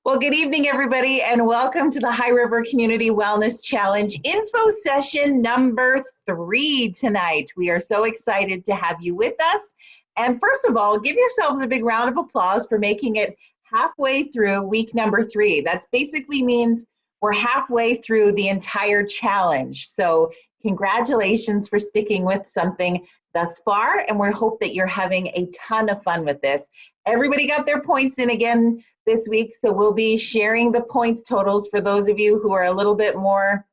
Well, good evening, everybody, and welcome to the High River Community Wellness Challenge info session number 3 tonight. We are so excited to have you with us. And first of all, give yourselves a big round of applause for making it halfway through week number 3. That basically means we're halfway through the entire challenge. So congratulations for sticking with something thus far, and we hope that you're having a ton of fun with this. Everybody got their points in again this week, so we'll be sharing the points totals for those of you who are a little bit more,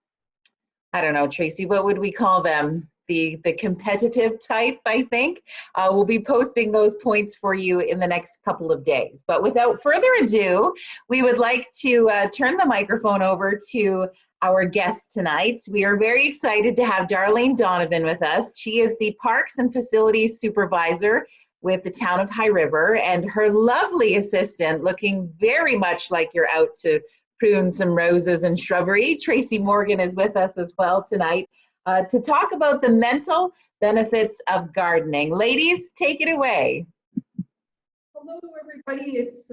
I don't know, Tracy, what would we call them? The competitive type, I think. We'll be posting those points for you in the next couple of days. But without further ado, we would like to turn the microphone over to our guest tonight. We are very excited to have Darlene Donovan with us. She is the Parks and Facilities Supervisor with the town of High River, and her lovely assistant, looking very much like you're out to prune some roses and shrubbery, Tracy Morgan, is with us as well tonight to talk about the mental benefits of gardening. Ladies, take it away. Hello, everybody. It's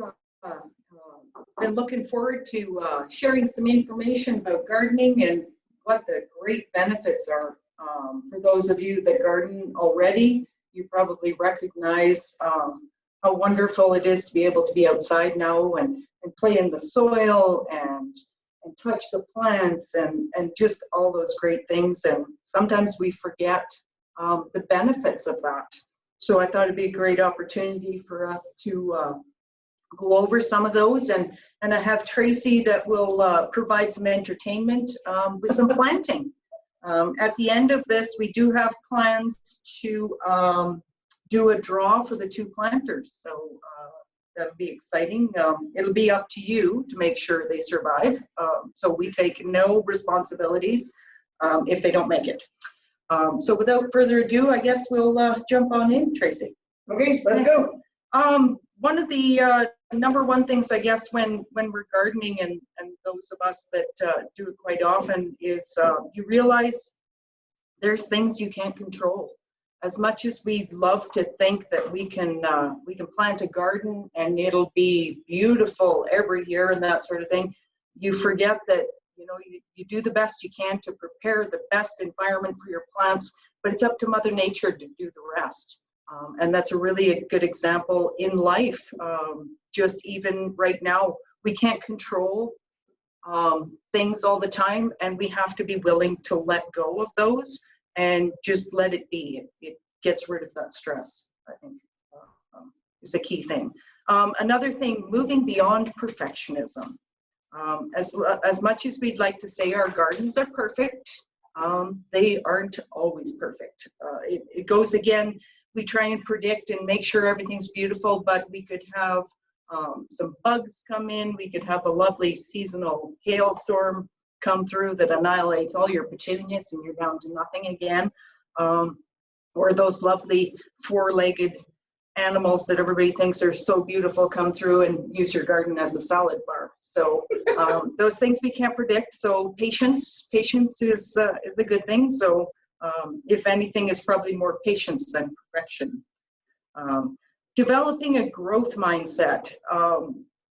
been looking forward to sharing some information about gardening and what the great benefits are. For those of you that garden already, you probably recognize how wonderful it is to be able to be outside now and play in the soil and touch the plants and just all those great things. And sometimes we forget the benefits of that. So I thought it'd be a great opportunity for us to go over some of those. And I have Tracy that will provide some entertainment with some planting. At the end of this, we do have plans to do a draw for the 2 planters. So that'll be exciting. It'll be up to you to make sure they survive. So we take no responsibilities if they don't make it. So without further ado, I guess we'll jump on in, Tracy. Okay, let's go. One of the number one things, I guess, when we're gardening and those of us that do it quite often is you realize there's things you can't control. As much as we'd love to think that we can plant a garden and it'll be beautiful every year and that sort of thing, you forget that you do the best you can to prepare the best environment for your plants, but it's up to Mother Nature to do the rest. And that's a really good example in life. Just even right now, we can't control things all the time, and we have to be willing to let go of those and just let it be. It gets rid of that stress, I think, is a key thing. Another thing, moving beyond perfectionism. As much as we'd like to say our gardens are perfect, they aren't always perfect. It goes again, we try and predict and make sure everything's beautiful, but we could have some bugs come in, we could have a lovely seasonal hailstorm come through that annihilates all your petunias and you're down to nothing again. Or those lovely 4-legged animals that everybody thinks are so beautiful come through and use your garden as a salad bar. So those things we can't predict. So patience is a good thing. So if anything, is probably more patience than perfection. Developing a growth mindset.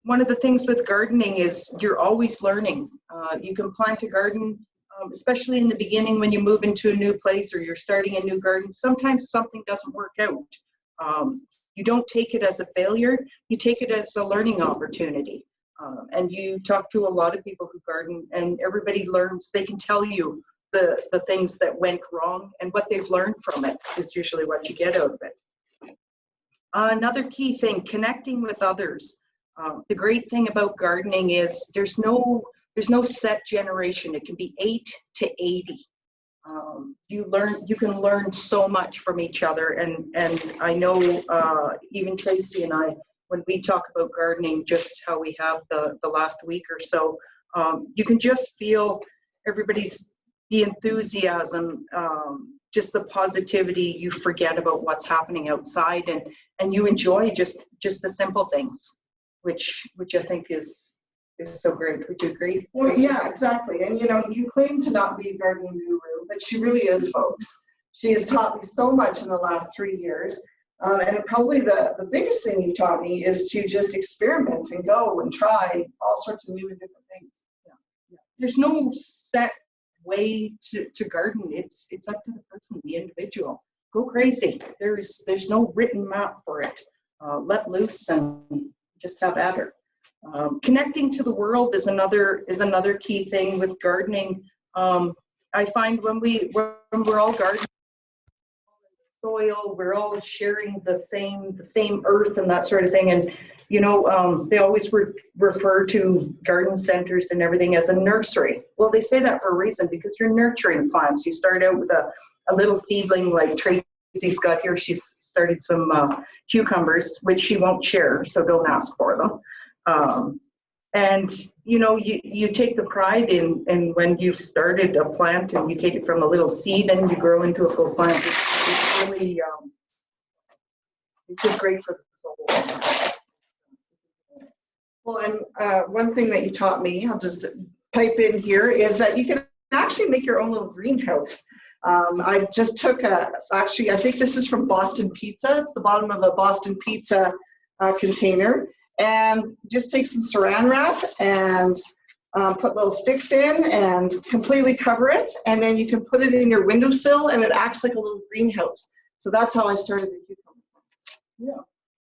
One of the things with gardening is you're always learning. You can plant a garden, especially in the beginning when you move into a new place or you're starting a new garden. Sometimes something doesn't work out. You don't take it as a failure, you take it as a learning opportunity. And you talk to a lot of people who garden and everybody learns, they can tell you the things that went wrong, and what they've learned from it is usually what you get out of it. Another key thing, connecting with others. The great thing about gardening is there's no set generation. It can be 8 to 80. You can learn so much from each other, and I know even Tracy and I, when we talk about gardening, just how we have the last week or so, you can just feel the enthusiasm, just the positivity. You forget about what's happening outside, and you enjoy just the simple things, which I think is so great. Would you agree? Well, yeah, exactly. And you claim to not be a gardening guru, but she really is, folks. She has taught me so much in the last 3 years. And probably the biggest thing you've taught me is to just experiment and go and try all sorts of new and different things. Yeah. There's no set way to garden. It's up to the person, the individual. Go crazy. There's no written map for it. Let loose and just have at it. Connecting to the world is another key thing with gardening. I find when we're all gardening, soil, we're all sharing the same earth and that sort of thing. And they always refer to garden centers and everything as a nursery. Well, they say that for a reason, because you're nurturing plants. You start out with a little seedling, like Tracy's got here. She's started some cucumbers, which she won't share, so don't ask for them. And you take the pride in when you've started a plant, and you take it from a little seed and you grow into a full plant. It's really it's just great for the soul. Well, and one thing that you taught me, I'll just pipe in here, is that you can actually make your own little greenhouse. I just took actually, I think this is from Boston Pizza. It's the bottom of a Boston Pizza container. And just take some saran wrap and put little sticks in and completely cover it. And then you can put it in your windowsill and it acts like a little greenhouse. So that's how I started the cucumber plants. Yeah.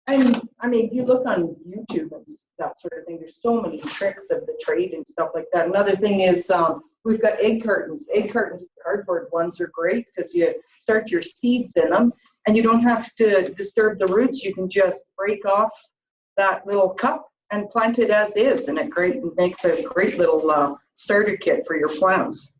And I mean, you look on YouTube and that sort of thing, there's so many tricks of the trade and stuff like that. Another thing is we've got egg cartons. Egg cartons, cardboard ones are great because you start your seeds in them and you don't have to disturb the roots. You can just break off that little cup and plant it as is, and it makes a great little starter kit for your plants.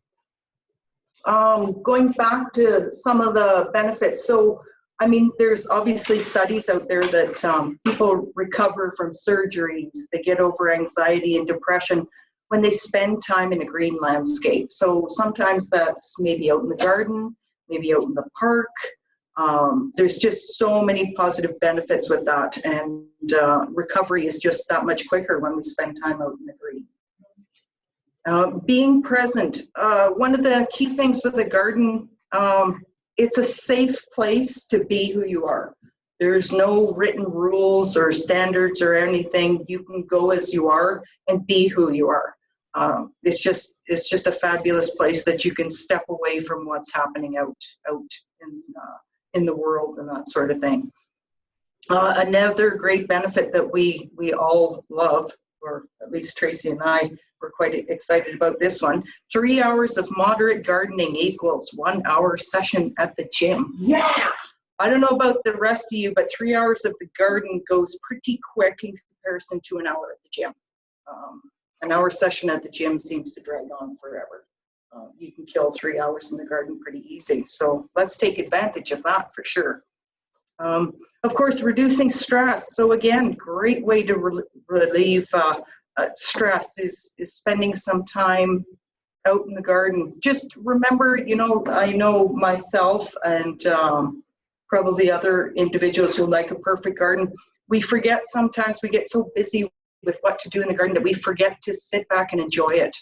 Going back to some of the benefits, so I mean, there's obviously studies out there that people recover from surgeries, they get over anxiety and depression when they spend time in a green landscape. So sometimes that's maybe out in the garden, maybe out in the park. There's just so many positive benefits with that, and recovery is just that much quicker when we spend time out in the green. Being present, one of the key things with a garden, it's a safe place to be who you are. There's no written rules or standards or anything. You can go as you are and be who you are. It's just a fabulous place that you can step away from what's happening out in the world and that sort of thing. Another great benefit that we all love, or at least Tracy and I were quite excited about this one. 3 hours of moderate gardening equals 1 hour session at the gym. Yeah. I don't know about the rest of you, but 3 hours of the garden goes pretty quick in comparison to an hour at the gym. An hour session at the gym seems to drag on forever. You can kill 3 hours in the garden pretty easy. So let's take advantage of that for sure. Of course, reducing stress. So again, great way to relieve stress is spending some time out in the garden. Just remember, I know myself and probably other individuals who like a perfect garden, we forget sometimes, we get so busy with what to do in the garden that we forget to sit back and enjoy it.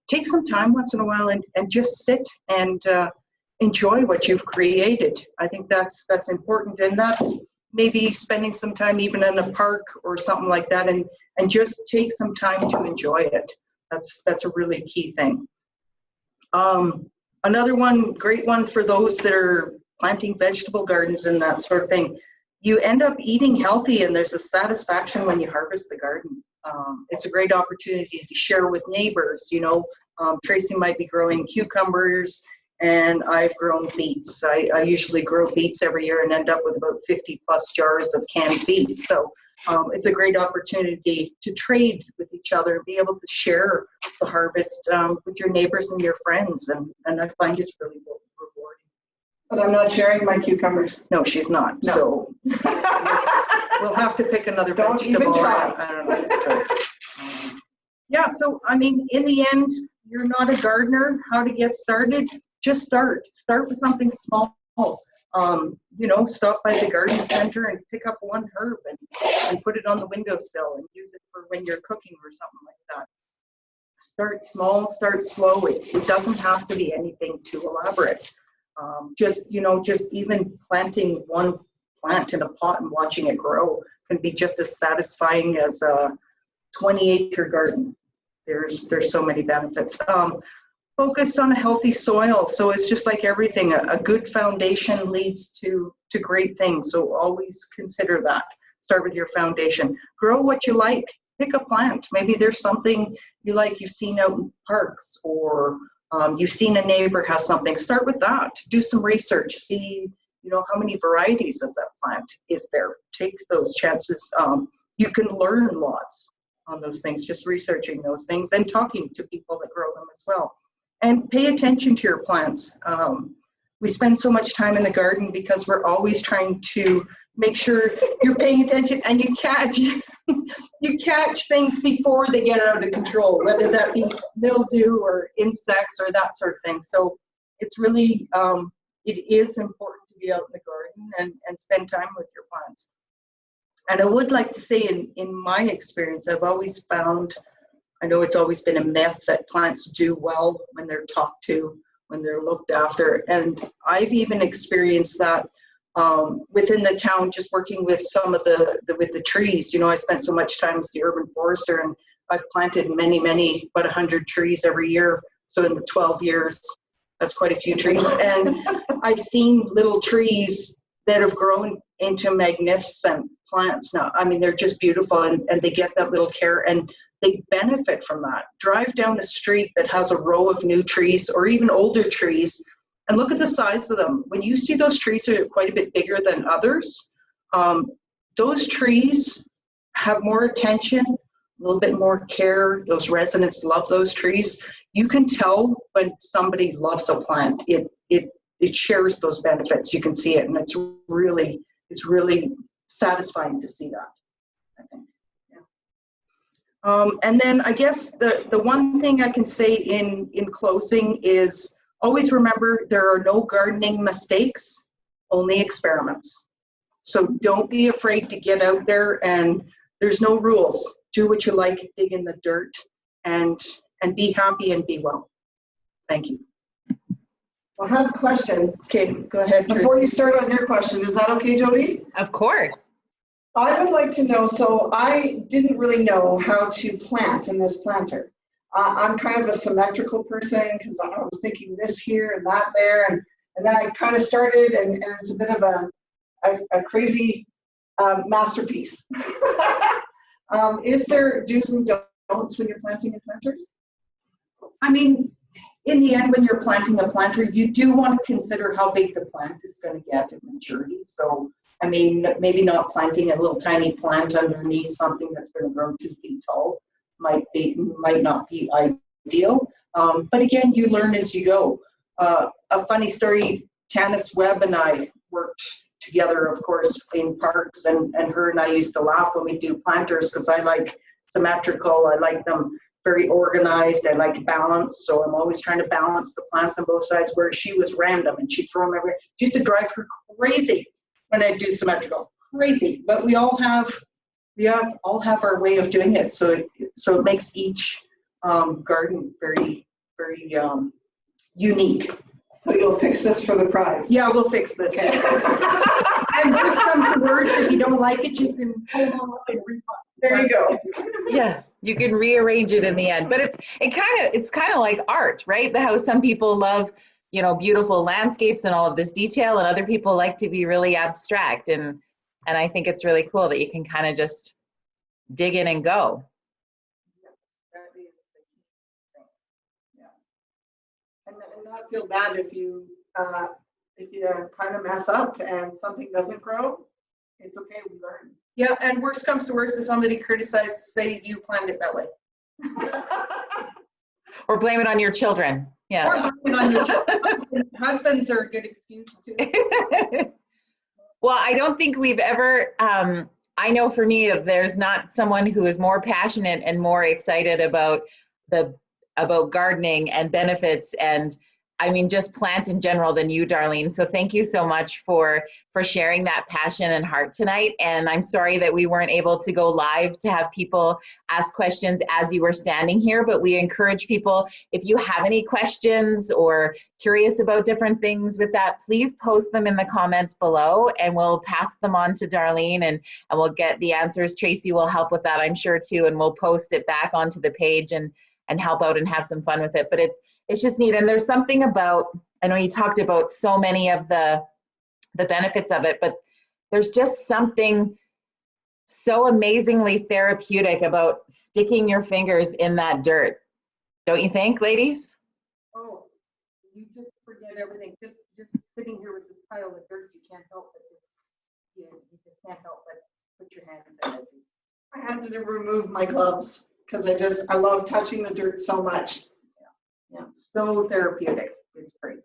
Take some time once in a while and just sit and enjoy what you've created. I think that's important, and that's maybe spending some time even in a park or something like that, and just take some time to enjoy it. That's a really key thing. Another one, great one for those that are planting vegetable gardens and that sort of thing. You end up eating healthy, and there's a satisfaction when you harvest the garden. It's a great opportunity to share with neighbors. Tracy might be growing cucumbers, and I've grown beets. I usually grow beets every year and end up with about 50 plus jars of canned beets. So it's a great opportunity to trade with each other, be able to share the harvest with your neighbors and your friends, and I find it's really rewarding. But I'm not sharing my cucumbers. No, she's not. No. So we'll have to pick another Don't vegetable. even try. I don't know. So, yeah, so I mean, in the end, you're not a gardener. How to get started? Just start. Start with something small. Stop by the garden center and pick up one herb and put it on the windowsill and use it for when you're cooking or something like that. Start small, start slow. It doesn't have to be anything too elaborate. Just even planting one plant in a pot and watching it grow can be just as satisfying as a 20-acre garden. There's so many benefits. Focus on a healthy soil. So it's just like everything, a good foundation leads to great things. So always consider that. Start with your foundation. Grow what you like. Pick a plant. Maybe there's something you like, you've seen out in parks, or you've seen a neighbor has something. Start with that. Do some research. See, how many varieties of that plant is there. Take those chances. You can learn lots on those things, just researching those things and talking to people that grow them as well. And pay attention to your plants. We spend so much time in the garden because we're always trying to make sure you're paying attention and you catch things before they get out of control, whether that be mildew or insects or that sort of thing. So it's really, it is important to be out in the garden and spend time with your plants. And I would like to say in my experience, I've always found, I know it's always been a myth that plants do well when they're talked to, when they're looked after. And I've even experienced that within the town, just working with some of with the trees. I spent so much time as the urban forester, and I've planted many, about 100 trees every year. So in the 12 years, that's quite a few trees. And I've seen little trees that have grown into magnificent plants now. I mean, they're just beautiful, and they get that little care, and they benefit from that. Drive down a street that has a row of new trees or even older trees and look at the size of them. When you see those trees are quite a bit bigger than others, those trees have more attention, a little bit more care. Those residents love those trees. You can tell when somebody loves a plant. It shares those benefits. You can see it, and it's really satisfying to see that, I think. And then I guess the one thing I can say in closing is always remember there are no gardening mistakes, only experiments. So don't be afraid to get out there, and there's no rules. Do what you like, dig in the dirt, and be happy and be well. Thank you. I have a question. Okay, go ahead. Before you start on your question, is that okay, Jody? Of course. I would like to know, so I didn't really know how to plant in this planter. I'm kind of a symmetrical person because I was thinking this here and that there, and then I kind of started, and it's a bit of a crazy masterpiece. Is there do's and don'ts when you're planting in planters? I mean, in the end, when you're planting a planter, you do want to consider how big the plant is going to get at maturity. So, I mean, maybe not planting a little tiny plant underneath something that's going to grow 2 feet tall might not be ideal. But again, you learn as you go. A funny story, Tanis Webb and I worked together, of course, in parks, and her and I used to laugh when we do planters because I like symmetrical. I like them very organized. I like balance, so I'm always trying to balance the plants on both sides, where she was random and she'd throw them everywhere. It used to drive her crazy when I do symmetrical, crazy. But we all have our way of doing it, so it makes each garden very, very unique. So you'll fix this for the prize? Yeah, we'll fix this. Okay. And worst comes to worst, if you don't like it, you can pull them all up and refund. There you go. Yes, you can rearrange it in the end, but it's kind of like art, right? How some people love, beautiful landscapes and all of this detail, and other people like to be really abstract. And I think it's really cool that you can kind of just dig in and go. That is the key thing. Yeah. And not feel bad if you kind of mess up and something doesn't grow. It's okay, we learn. Yeah, and worst comes to worst, if somebody criticizes, say you planned it that way. Or blame it on your children. Yeah. Or blame it on your children. Husbands are a good excuse too. Well, I don't think we've ever, I know for me, there's not someone who is more passionate and more excited about gardening and benefits and I mean, just plant in general than you, Darlene. So thank you so much for sharing that passion and heart tonight. And I'm sorry that we weren't able to go live to have people ask questions as you were standing here, but we encourage people, if you have any questions or curious about different things with that, please post them in the comments below and we'll pass them on to Darlene and we'll get the answers. Tracy will help with that, I'm sure, too, and we'll post it back onto the page and help out and have some fun with it. But it's just neat. And there's something about, I know you talked about so many of the benefits of it, but there's just something so amazingly therapeutic about sticking your fingers in that dirt. Don't you think, ladies? Oh, you just forget everything. Just sitting here with this pile of dirt, you can't help but you just can't help but put your hands in it. I had to remove my gloves because I love touching the dirt so much. Yeah, so therapeutic. It's great.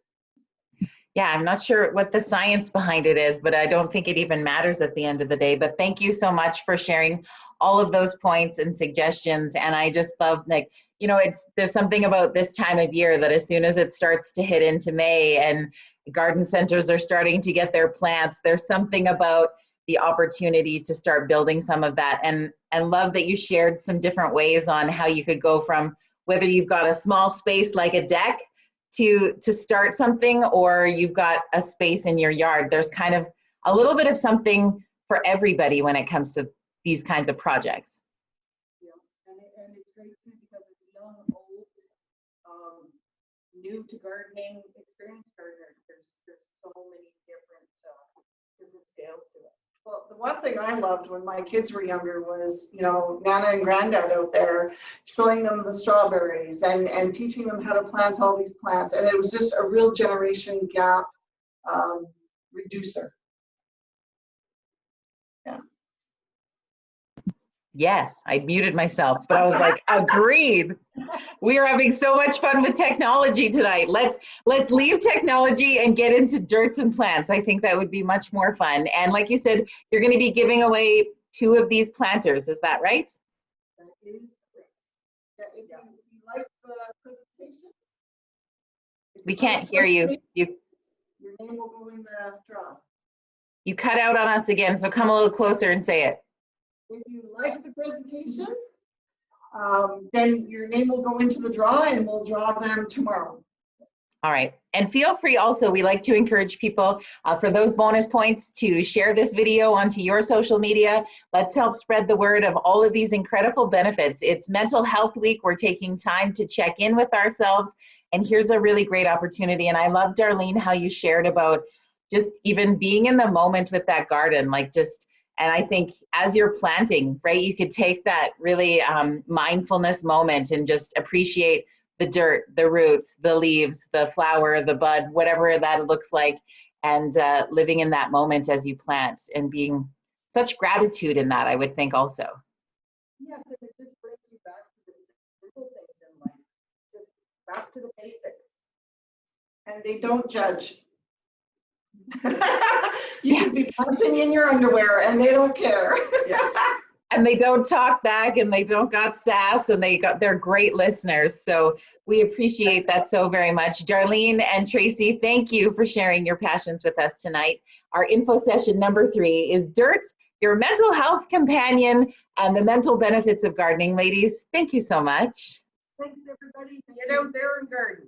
Yeah, I'm not sure what the science behind it is, but I don't think it even matters at the end of the day. But thank you so much for sharing all of those points and suggestions. And I just love, like, you know, there's something about this time of year that as soon as it starts to hit into May and garden centers are starting to get their plants, there's something about the opportunity to start building some of that. And love that you shared some different ways on how you could go from whether you've got a small space like a deck to start something, or you've got a space in your yard. There's kind of a little bit of something for everybody when it comes to these kinds of projects. Yeah, and it's great too because it's young, old, new to gardening, experienced gardeners. There's so many different scales to it. Well, the one thing I loved when my kids were younger was, you know, Nana and Granddad out there showing them the strawberries and teaching them how to plant all these plants. And it was just a real generation gap reducer. Yeah. Yes, I muted myself, but I was like, agreed. We are having so much fun with technology tonight. Let's leave technology and get into dirts and plants. I think that would be much more fun. And like you said, you're going to be giving away 2 of these planters. Is that right? That is correct. Yeah, if you like the presentation, We can't hear you. your name will go in the draw. You cut out on us again, so come a little closer and say it. If you like the presentation, then your name will go into the draw and we'll draw them tomorrow. All right. And feel free also, we like to encourage people for those bonus points to share this video onto your social media. Let's help spread the word of all of these incredible benefits. It's Mental Health Week. We're taking time to check in with ourselves. And here's a really great opportunity. And I love, Darlene, how you shared about just even being in the moment with that garden, like just, and I think as you're planting, right, you could take that really mindfulness moment and just appreciate the dirt, the roots, the leaves, the flower, the bud, whatever that looks like, and living in that moment as you plant and being such gratitude in that, I would think also. Yes, and it just brings you back to the simple things in life, just back to the basics. And they don't judge. You can be bouncing in your underwear and they don't care. Yes. And they don't talk back and they don't got sass and they're great listeners. So we appreciate that so very much. Darlene and Tracy, thank you for sharing your passions with us tonight. Our info session number 3 is Dirt, your mental health companion and the mental benefits of gardening. Ladies, thank you so much. Thanks everybody. Get out there and garden.